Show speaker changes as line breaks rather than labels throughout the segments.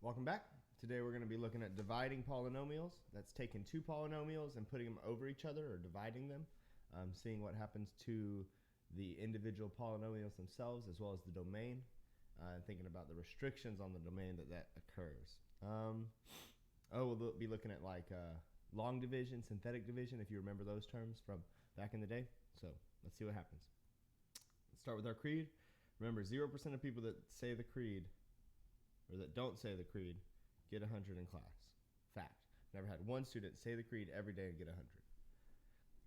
Welcome back. Today we're going to be looking at dividing polynomials. That's taking two polynomials and putting them over each other or dividing them, seeing what happens to the individual polynomials themselves as well as the domain, and thinking about the restrictions on the domain that occurs. We'll be looking at like long division, synthetic division, if you remember those terms from back in the day. So let's see what happens. Let's start with our creed. Remember, 0% of people that say the creed or that don't say the creed get 100 in class. Fact. Never had one student say the creed every day and get 100.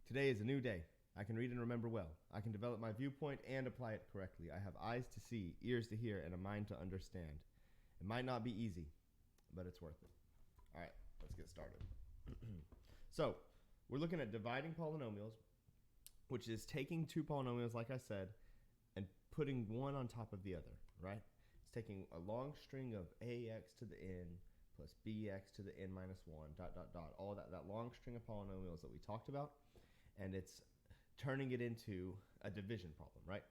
Today is a new day. I can read and remember well. I can develop my viewpoint and apply it correctly. I have eyes to see, ears to hear, and a mind to understand. It might not be easy, but it's worth it. All right, let's get started. So, we're looking at dividing polynomials, which is taking two polynomials, like I said, and putting one on top of the other, right? It's taking a long string of ax to the n plus bx to the n minus 1, all that long string of polynomials that we talked about, and it's turning it into a division problem, right?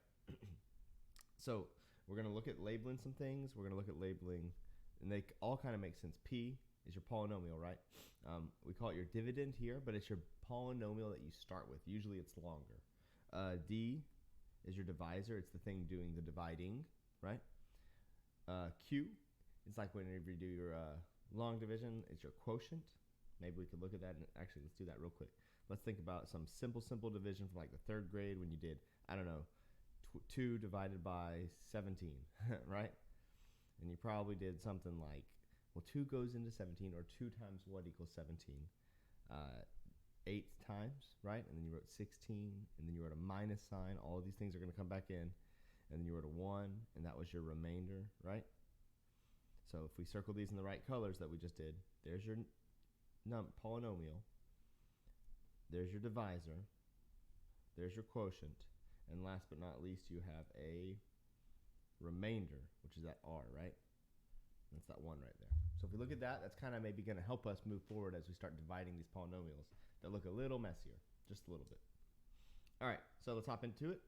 So we're going to look at labeling some things. We're going to look at labeling, and they all kind of make sense. P is your polynomial, right? We call it your dividend here, but it's your polynomial that you start with. Usually it's longer. D is your divisor. It's the thing doing the dividing, right? Q is like whenever you do your long division, it's your quotient. Maybe we could look at that, and actually let's do that real quick. Let's think about some simple division from like the third grade when you did, I don't know, 2 divided by 17, right? And you probably did something like, well, 2 goes into 17, or 2 times what equals 17? 8 times, right? And then you wrote 16, and then you wrote a minus sign. All of these things are going to come back in. And then you wrote a 1, and that was your remainder, right? So if we circle these in the right colors that we just did, there's your polynomial, there's your divisor, there's your quotient, and last but not least, you have a remainder, which is that r, right? That's that 1 right there. So if we look at that, that's kind of maybe going to help us move forward as we start dividing these polynomials that look a little messier, just a little bit. All right, so let's hop into it.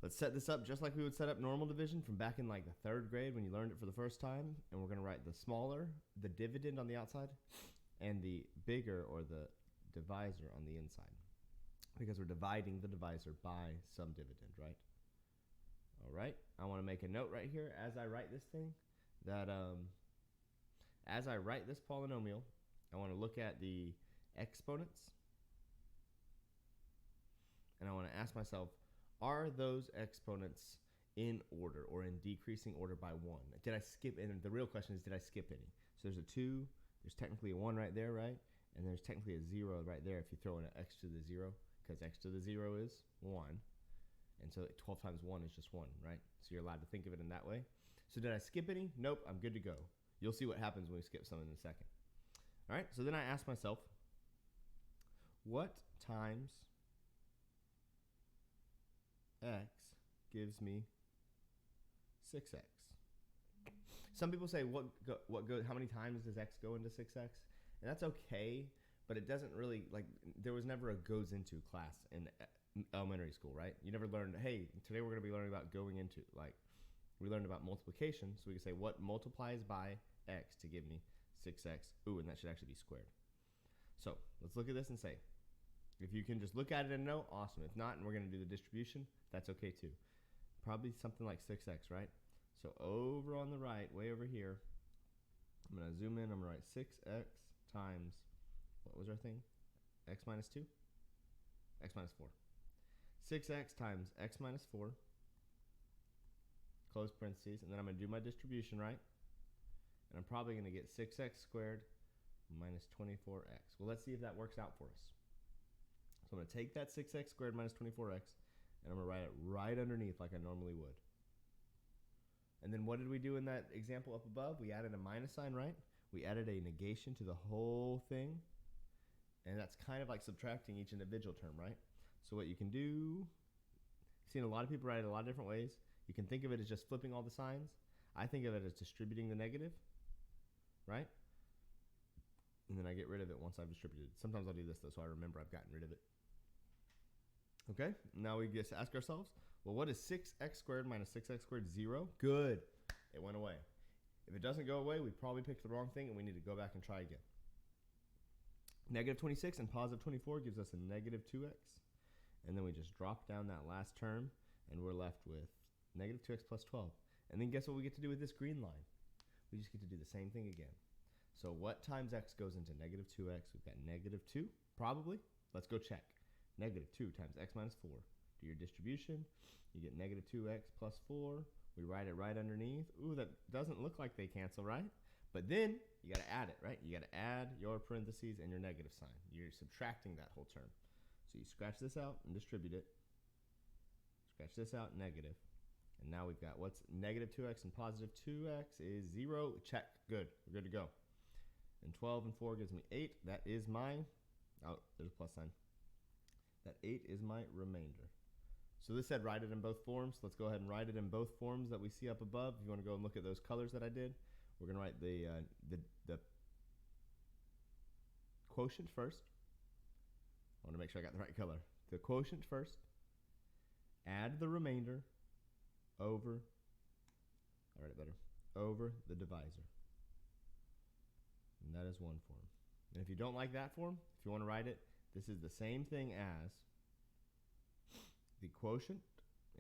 Let's set this up just like we would set up normal division from back in like the third grade when you learned it for the first time. And we're going to write the smaller, the dividend on the outside, and the bigger, or the divisor, on the inside. Because we're dividing the divisor by some dividend, right? All right. I want to make a note right here as I write this thing that as I write this polynomial, I want to look at the exponents. And I want to ask myself, are those exponents in order or in decreasing order by 1? Did I skip? And the real question is, did I skip any? So there's a 2, there's technically a 1 right there, right? And there's technically a 0 right there if you throw in an x to the 0, because x to the 0 is 1. And so 12 times 1 is just 1, right? So you're allowed to think of it in that way. So did I skip any? Nope, I'm good to go. You'll see what happens when we skip some in a second. All right, so then I ask myself, what times x gives me 6x? Some people say, how many times does x go into 6x? And that's okay, but it doesn't really, like, there was never a goes into class in elementary school, right? You never learned, hey, today we're going to be learning about going into, like, we learned about multiplication, so we can say what multiplies by x to give me 6x. Ooh, and that should actually be squared. So let's look at this and say, if you can just look at it and know, awesome. If not, and we're going to do the distribution, that's okay too. Probably something like 6x, right? So over on the right, way over here, I'm going to zoom in. I'm going to write 6x times, what was our thing? X minus 2? X minus 4. 6x times x minus 4, close parentheses, and then I'm going to do my distribution, right? And I'm probably going to get 6x squared minus 24x. Well, let's see if that works out for us. So I'm going to take that 6x squared minus 24x, and I'm going to write it right underneath like I normally would. And then what did we do in that example up above? We added a minus sign, right? We added a negation to the whole thing. And that's kind of like subtracting each individual term, right? So what you can do, I've seen a lot of people write it a lot of different ways. You can think of it as just flipping all the signs. I think of it as distributing the negative, right? And then I get rid of it once I've distributed. Sometimes I'll do this, though, so I remember I've gotten rid of it. Okay, now we just ask ourselves, well, what is 6x squared minus 6x squared? 0? Good. It went away. If it doesn't go away, we probably picked the wrong thing and we need to go back and try again. Negative 26 and positive 24 gives us a negative 2x. And then we just drop down that last term and we're left with negative 2x plus 12. And then guess what we get to do with this green line? We just get to do the same thing again. So what times x goes into negative 2x? We've got negative 2, probably. Let's go check. Negative 2 times x minus 4. Do your distribution. You get negative 2x plus 4. We write it right underneath. Ooh, that doesn't look like they cancel, right? But then you got to add it, right? You got to add your parentheses and your negative sign. You're subtracting that whole term. So you scratch this out and distribute it. Scratch this out, negative. And now we've got what's negative 2x and positive 2x is 0. Check. Good. We're good to go. And 12 and 4 gives me 8. That is my, oh, there's a plus sign. That 8 is my remainder. So this said write it in both forms. Let's go ahead and write it in both forms that we see up above. If you want to go and look at those colors that I did, we're going to write the quotient first. I want to make sure I got the right color. The quotient first. Add the remainder over, I'll write it better, over the divisor. And that is one form. And if you don't like that form, if you want to write it, this is the same thing as the quotient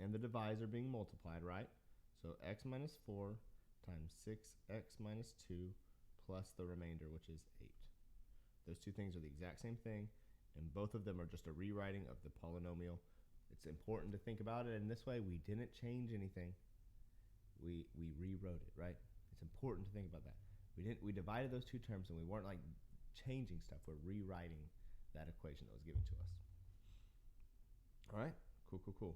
and the divisor being multiplied, right? So x minus 4 times 6x minus 2 plus the remainder, which is 8. Those two things are the exact same thing, and both of them are just a rewriting of the polynomial. It's important to think about it in this way. We didn't change anything. We rewrote it, right? It's important to think about that. We divided those two terms and we weren't like changing stuff. We're rewriting that equation that was given to us. All right? Cool, cool, cool.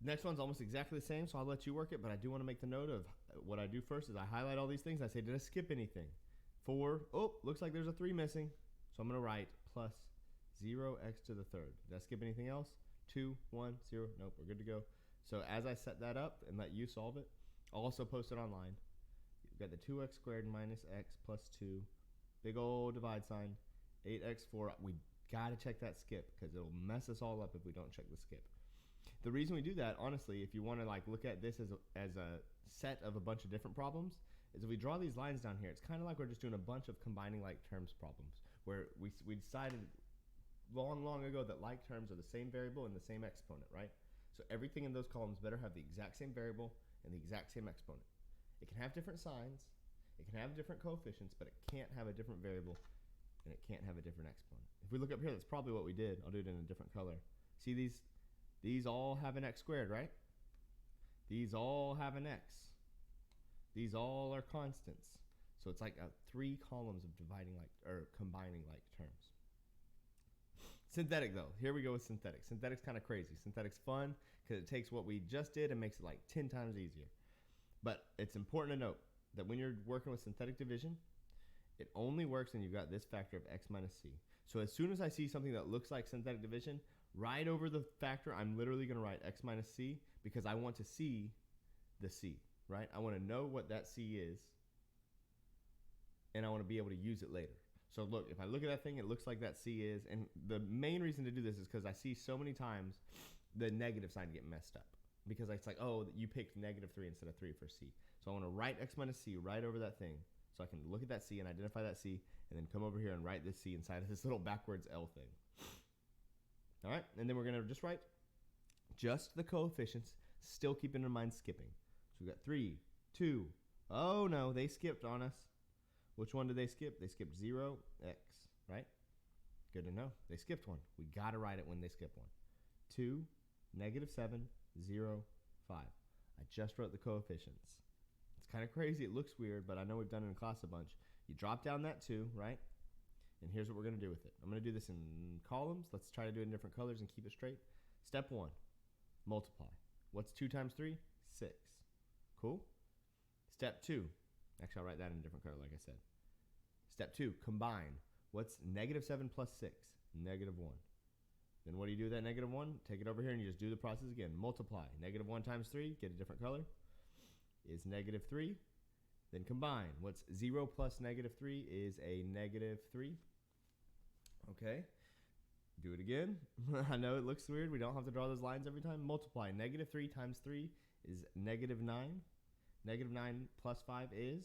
Next one's almost exactly the same, so I'll let you work it, but I do want to make the note of what I do first is I highlight all these things. I say, did I skip anything? 4, oh, looks like there's a 3 missing. So I'm going to write plus 0x to the third. Did I skip anything else? 2, 1, 0, nope, we're good to go. So as I set that up and let you solve it, I'll also post it online. You've got the 2x squared minus x plus 2, big old divide sign, 8x4. We got to check that skip because it'll mess us all up if we don't check the skip. The reason we do that, honestly, if you want to like look at this as a set of a bunch of different problems, is if we draw these lines down here, it's kind of like we're just doing a bunch of combining like terms problems, where we decided long ago that like terms are the same variable and the same exponent, right? So everything in those columns better have the exact same variable and the exact same exponent. It can have different signs, it can have different coefficients, but it can't have a different variable and it can't have a different exponent. If we look up here, that's probably what we did. I'll do it in a different color. See these all have an x squared, right? These all have an x. These all are constants. So it's like 3 columns of dividing like, or combining like terms. Synthetic though, here we go with synthetic. Synthetic's kind of crazy. Synthetic's fun because it takes what we just did and makes it like 10 times easier. But it's important to note that when you're working with synthetic division, it only works when you've got this factor of x minus c. So as soon as I see something that looks like synthetic division, right over the factor, I'm literally going to write x minus c because I want to see the c, right? I want to know what that c is, and I want to be able to use it later. So look, if I look at that thing, it looks like that c is, and the main reason to do this is because I see so many times the negative sign get messed up because it's like, oh, you picked negative 3 instead of 3 for c. So I want to write x minus c right over that thing so I can look at that c and identify that c, and then come over here and write this c inside of this little backwards L thing. All right, and then we're going to just write just the coefficients, still keeping in mind skipping. So we've got 3, 2, oh no, they skipped on us. Which one did they skip? They skipped 0, x, right? Good to know. They skipped one. We got to write it when they skip one. 2, negative 7, 0, 5. I just wrote the coefficients. It's kind of crazy. It looks weird, but I know we've done it in class a bunch. You drop down that 2, right? And here's what we're going to do with it. I'm going to do this in columns. Let's try to do it in different colors and keep it straight. Step 1, multiply. What's 2 times 3? 6. Cool? Step 2. Actually, I'll write that in a different color, like I said. Step 2, combine. What's negative 7 plus 6? Negative 1. Then what do you do with that negative 1? Take it over here and you just do the process again. Multiply. Negative 1 times 3, get a different color, is negative 3. Then combine. What's 0 plus negative 3 is a negative 3. Okay. Do it again. I know it looks weird. We don't have to draw those lines every time. Multiply. Negative 3 times 3 is negative 9. Negative 9 plus 5 is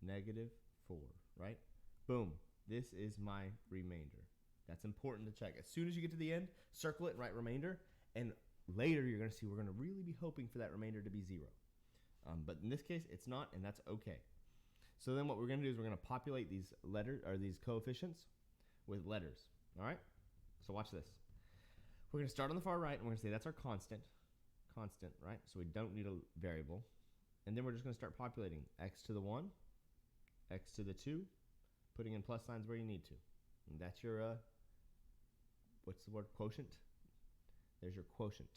negative 4, right? Boom. This is my remainder. That's important to check. As soon as you get to the end, circle it and write remainder. And later you're going to see we're going to really be hoping for that remainder to be 0. But in this case, it's not, and that's okay. So then what we're going to do is we're going to populate these letters or these coefficients with letters. All right? So watch this. We're going to start on the far right, and we're going to say that's our constant. Constant, right? So we don't need a variable. And then we're just going to start populating x to the 1, x to the 2, putting in plus signs where you need to. And that's your, what's the word, quotient? There's your quotient.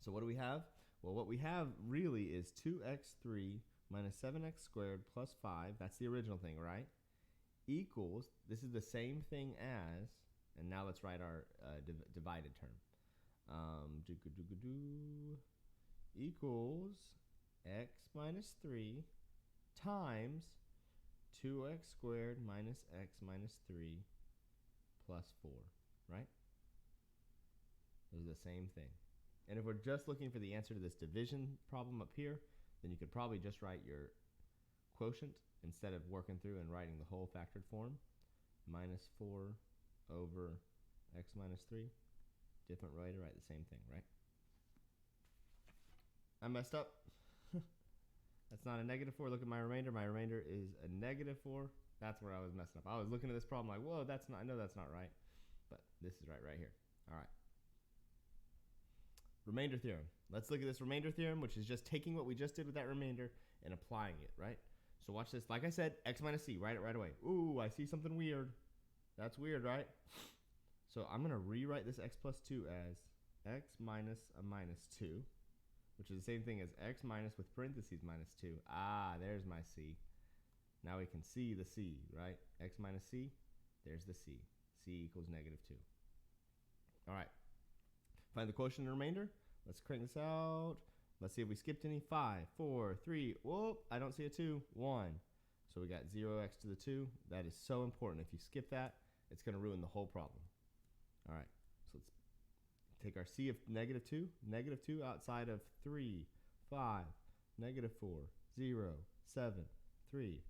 So what do we have? Well, what we have really is 2x3 minus 7x squared plus 5. That's the original thing, right? Equals, this is the same thing as, and now let's write our divided term. Equals x minus 3 times 2x squared minus x minus 3 plus 4, right? Those are the same thing. And if we're just looking for the answer to this division problem up here, then you could probably just write your quotient instead of working through and writing the whole factored form. Minus 4 over x minus 3. Different way to write the same thing, right? I messed up. That's not a negative 4. Look at my remainder. My remainder is a negative 4. That's where I was messing up. I was looking at this problem like, whoa, that's not, I know that's not right. But this is right here. All right. Remainder theorem. Let's look at this remainder theorem, which is just taking what we just did with that remainder and applying it, right? So watch this. Like I said, x minus c. Write it right away. Ooh, I see something weird. That's weird, right? So I'm going to rewrite this x plus 2 as x minus a minus 2, which is the same thing as x minus with parentheses minus 2. Ah, there's my c. Now we can see the c, right? X minus c, there's the c. c equals negative 2. All right. Find the quotient and remainder. Let's crank this out. Let's see if we skipped any. 5, 4, 3. Whoop, I don't see a 2. 1. So we got 0x to the 2. That is so important. If you skip that, it's going to ruin the whole problem. All right. So let's take our c of negative 2. Negative 2 outside of 3, 5, negative 4, 0, 7, 3.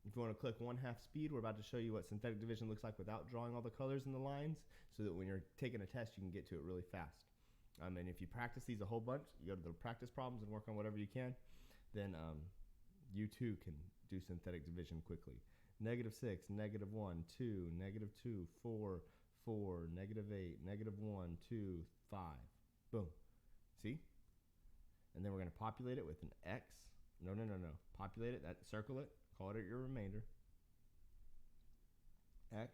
If you want to click 1/2 speed, we're about to show you what synthetic division looks like without drawing all the colors and the lines, so that when you're taking a test, you can get to it really fast. And if you practice these a whole bunch, you go to the practice problems and work on whatever you can, then you too can do synthetic division quickly. Negative 6, negative 1, 2, negative 2, 4, 4, negative 8, negative 1, 2, 5. Boom. See? And then we're going to populate it with an x. No. Populate it, circle it, call it your remainder. X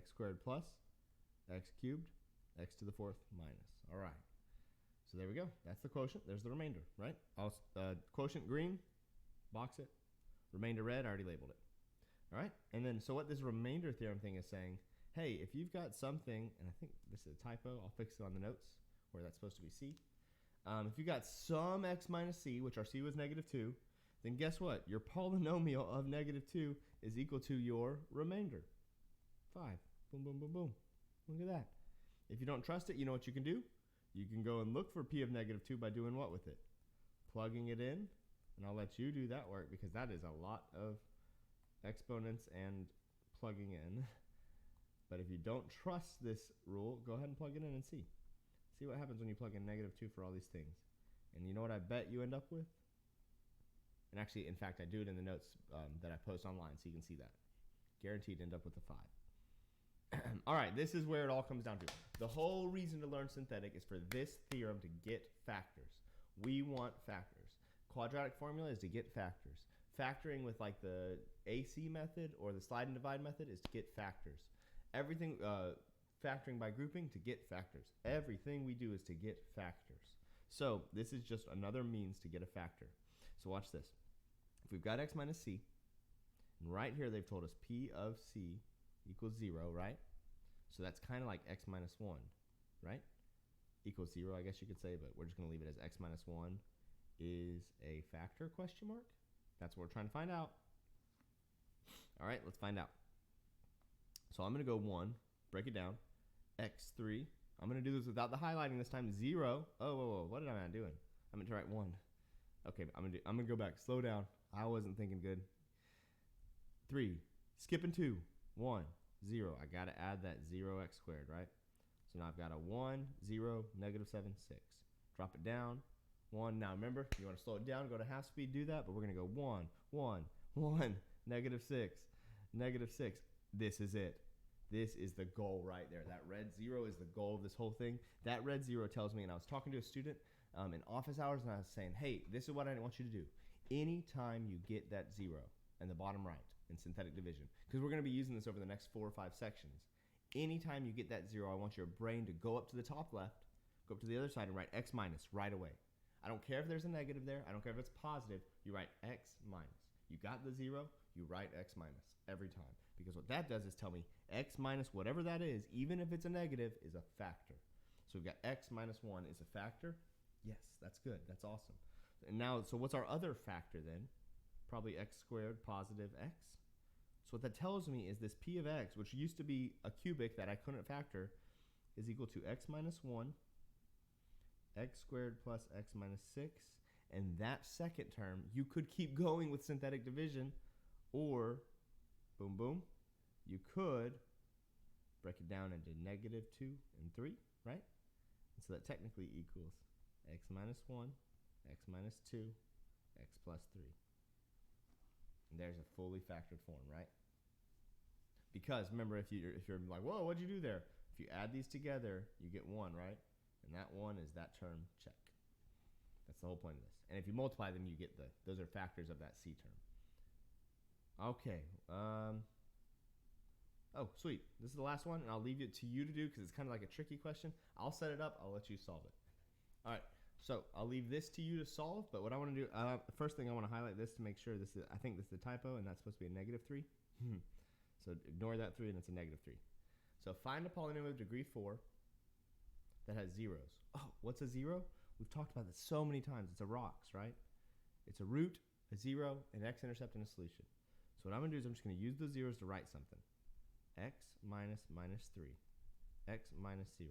squared plus, x cubed, x to the 4th minus. All right. So there we go. That's the quotient. There's the remainder, right? Quotient green, box it. Remainder red, I already labeled it. All right. And then, so what this remainder theorem thing is saying, hey, if you've got something, and I think this is a typo, I'll fix it on the notes where that's supposed to be c. If you got some x minus c, which our c was negative 2, then guess what? Your polynomial of negative 2 is equal to your remainder. 5. Boom, boom, boom, boom. Look at that. If you don't trust it, you know what you can do? You can go and look for p of negative 2 by doing what with it? Plugging it in, and I'll let you do that work because that is a lot of exponents and plugging in. But if you don't trust this rule, go ahead and plug it in and see. See what happens when you plug in negative 2 for all these things. And you know what I bet you end up with? And actually, in fact, I do it in the notes that I post online so you can see that. Guaranteed to end up with a 5. All right, this is where it all comes down to. The whole reason to learn synthetic is for this theorem to get factors. We want factors. Quadratic formula is to get factors. Factoring with like the AC method or the slide and divide method is to get factors. Everything, factoring by grouping to get factors. Everything we do is to get factors. So this is just another means to get a factor. So watch this. If we've got x minus c, and right here they've told us p of c equals 0, right? So that's kind of like x minus 1, right? Equals 0, I guess you could say, but we're just going to leave it as x minus 1 is a factor, question mark? That's what we're trying to find out. All right, let's find out. So I'm going to go 1, break it down, x3. I'm going to do this without the highlighting this time. 0. Oh, whoa, what am I doing? I meant to write 1. Okay, I'm going to go back. Slow down. I wasn't thinking good. 3. Skipping 2. 1, 0. I got to add that 0x squared, right? So now I've got a 1, 0, negative 7, 6. Drop it down. 1. Now remember, you want to slow it down, go to half speed, do that, but we're going to go 1, 1, 1, negative 6, negative 6. This is it. This is the goal right there. That red 0 is the goal of this whole thing. That red 0 tells me, and I was talking to a student in office hours, and I was saying, hey, this is what I want you to do. Anytime you get that 0 in the bottom right in synthetic division, because we're going to be using this over the next 4 or 5 sections, anytime you get that 0, I want your brain to go up to the top left, go up to the other side, and write x minus right away. I don't care if there's a negative there. I don't care if it's positive. You write x minus. You got the 0, you write x minus every time. Because what that does is tell me x minus whatever that is, even if it's a negative, is a factor. So we've got x minus 1 is a factor. Yes, that's good. That's awesome. And now, so what's our other factor then? Probably x squared positive x. So what that tells me is this p of x, which used to be a cubic that I couldn't factor, is equal to x minus 1, x squared plus x minus 6. And that second term, you could keep going with synthetic division, or boom, boom, you could break it down into negative 2 and 3, right? And so that technically equals x minus 1, x minus 2, x plus 3. And there's a fully factored form, right? Because remember, if you're like, whoa, what'd you do there? If you add these together, you get 1, right? And that 1 is that term, check. That's the whole point of this. And if you multiply them, you get those are factors of that C term. Okay. Oh, sweet. This is the last one, and I'll leave it to you to do because it's kind of like a tricky question. I'll set it up. I'll let you solve it. All right. So I'll leave this to you to solve, but what I want to do, the first thing I want to highlight this to make sure this is, I think this is a typo, and that's supposed to be a negative 3. So ignore that 3, and it's a negative 3. So find a polynomial of degree 4 that has zeros. Oh, what's a 0? We've talked about this so many times. It's a rocks, right? It's a root, a 0, an x-intercept, and a solution. So what I'm going to do is I'm just going to use those zeros to write something. X minus minus 3, x minus 0,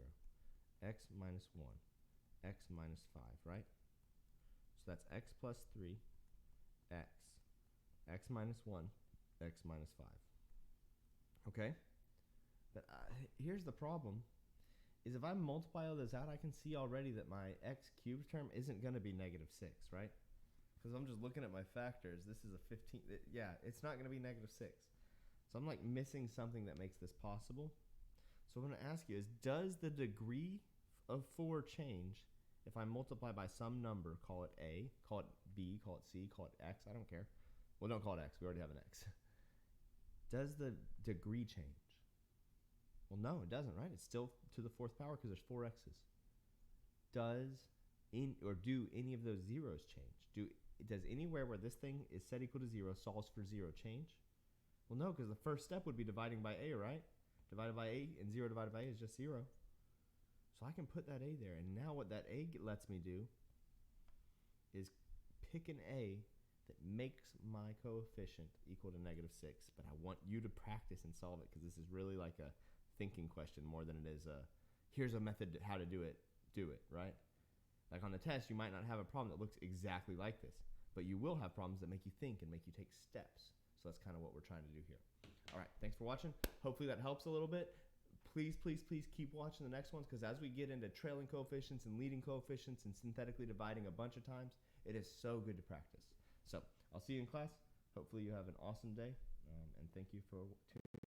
x minus 1, x minus 5, right? So that's x plus 3, x minus 1, x minus 5. Okay? But here's the problem, is if I multiply all those out, I can see already that my x cubed term isn't going to be negative 6, right? Because I'm just looking at my factors. This is a 15. Yeah, it's not going to be negative 6. So I'm like missing something that makes this possible. So what I'm going to ask you is, does the degree of 4 change if I multiply by some number, call it A, call it B, call it C, call it X, I don't care. Well, don't call it X, we already have an X. Does the degree change? Well, no, it doesn't, right? It's still to the 4th power because there's 4 X's. Do any of those zeros change? Does anywhere where this thing is set equal to 0 solves for 0 change? Well, no, because the first step would be dividing by A, right? Divided by A, and 0 divided by A is just 0. So I can put that A there, and now what that A lets me do is pick an A that makes my coefficient equal to negative 6, but I want you to practice and solve it because this is really like a thinking question more than it is here's a method to how to do it, right? Like on the test, you might not have a problem that looks exactly like this, but you will have problems that make you think and make you take steps. So that's kind of what we're trying to do here. All right, thanks for watching. Hopefully that helps a little bit. Please, please, please keep watching the next ones because as we get into trailing coefficients and leading coefficients and synthetically dividing a bunch of times, it is so good to practice. So I'll see you in class. Hopefully you have an awesome day, and thank you for tuning in.